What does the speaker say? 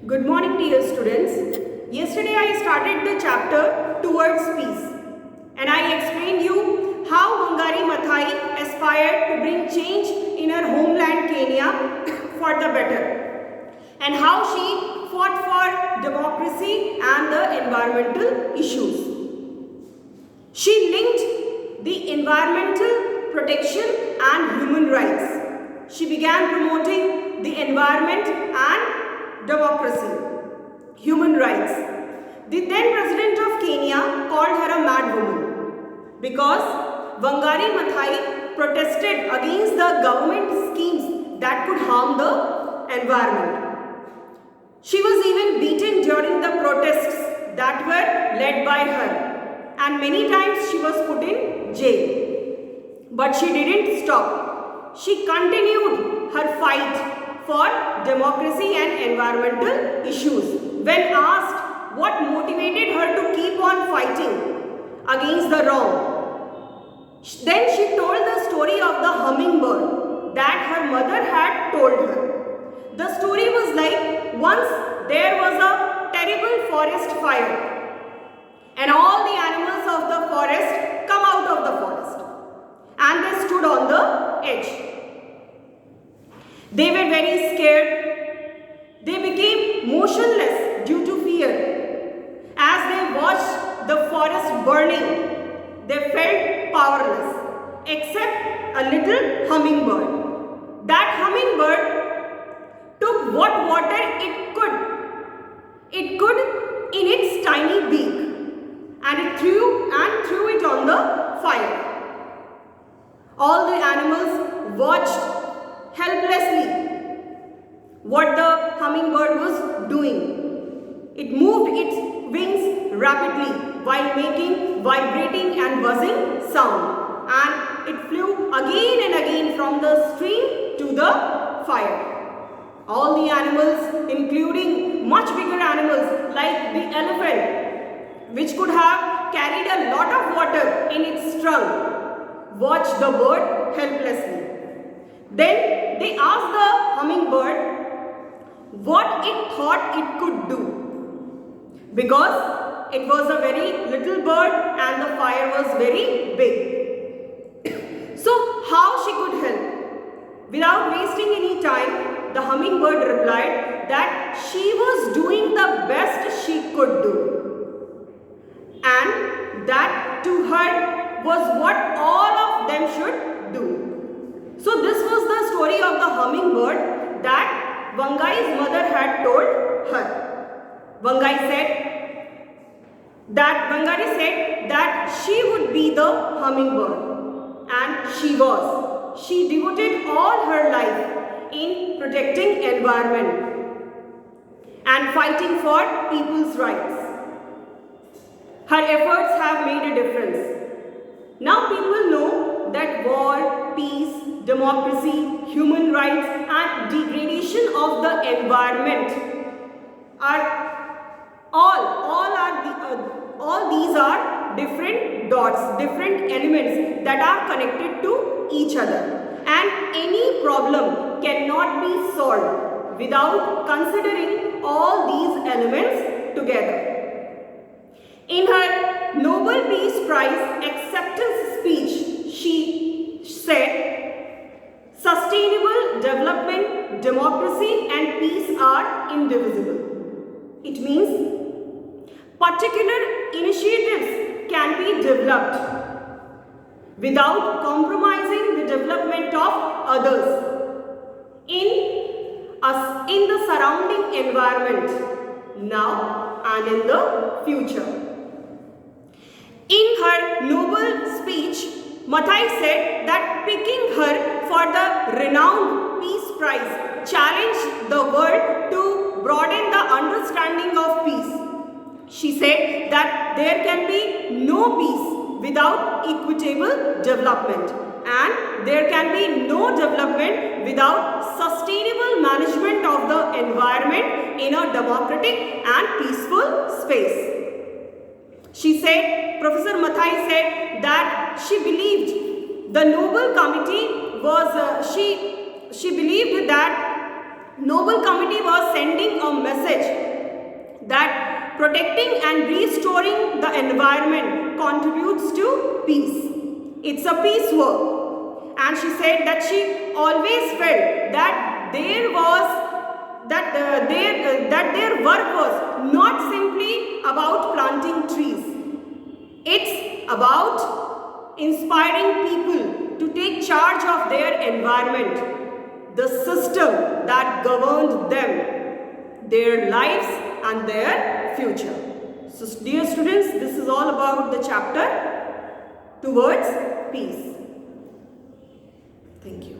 Good morning, dear students. Yesterday I started the chapter Towards Peace and I explained you how Wangari Maathai aspired to bring change in her homeland Kenya for the better and how she fought for democracy and the environmental issues. She linked the environmental protection and human rights. She began promoting the environment and democracy, human rights. The then president of Kenya called her a mad woman because Wangari Maathai protested against the government schemes that could harm the environment. She was even beaten during the protests that were led by her, and many times she was put in jail. But she didn't stop. She continued her fight for democracy and environmental issues. When asked what motivated her to keep on fighting against the wrong, then she told the story of the hummingbird that her mother had told her. The story was like, once there was a terrible forest fire and all the animals of the forest come out of the forest and they stood on the edge. They were very scared. They became motionless due to fear. As they watched the forest burning, they felt powerless, except a little hummingbird. That hummingbird took what water it could. It could in its tiny beak, and it threw it on the fire. All the animals watched helplessly what the hummingbird was doing. It moved its wings rapidly while making vibrating and buzzing sound, and it flew again and again from the stream to the fire. All the animals, including much bigger animals like the elephant, which could have carried a lot of water in its trunk, watched the bird helplessly. Then they asked the hummingbird what it thought it could do, because it was a very little bird and the fire was very big. So how she could help? Without wasting any time, the hummingbird replied that she was doing the best she could do, and that to her was what all of them should do. So this was the story of the hummingbird that Wangai's mother had told her. Wangari said that she would be the hummingbird, and she was. She devoted all her life in protecting environment and fighting for people's rights. Her efforts have made a difference. Now people know that war, peace, democracy, human rights and degradation of the environment all these are different dots, different elements that are connected to each other, and any problem cannot be solved without considering all these elements together. In her Nobel Peace Prize acceptance speech, she said, "Sustainable development, democracy and peace are indivisible." It means particular initiatives can be developed without compromising the development of others in the surrounding environment now and in the future. In her Nobel speech, Maathai said that picking her for the renowned Peace Prize challenged the world to broaden the understanding of peace. She said that there can be no peace without equitable development, and there can be no development without sustainable management of the environment in a democratic and peaceful space. She said, Professor Maathai said that she believed the Nobel Committee was, she believed that Nobel Committee was sending a message that protecting and restoring the environment contributes to peace. It's a peace work. And she said that she always felt that their work was not simply about planting trees. It's about inspiring people to take charge of their environment, the system that governed them, their lives and their future. So dear students, this is all about the chapter Towards Peace. Thank you.